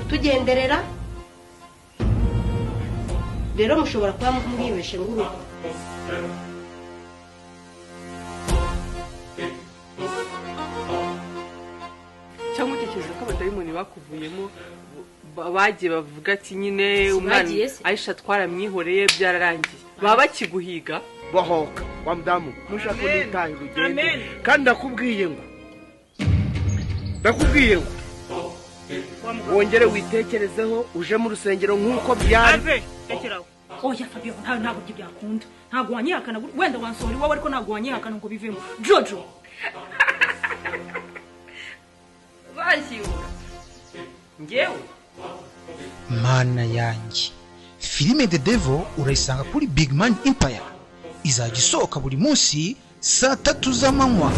kutugenderera rero mushobora kuba mwibeshe nguruko cyangwa utekereza ko abadayimoni bakuvuyemo bagiye bavuga ati nyine umwana Aisha twaramwihoreye byararangiye baba bakiguhiga bohoka wa mdamu mushaka nitaye urugendo kandi ndakubwiye ngo wongere witekerezeho uje mu rusengero nk'uko byari tekeraho oya Fabio ntabwo byakunda ntabwo wanyihakana wenda wansori wowe ariko ntabwo wanyihakana ngo bivemo Jojo bashyura ngewe mana yanjye filime The Devil urayisanga kuri Big Man Empire izajya isohoka buri munsi saa 3 z'amanywa.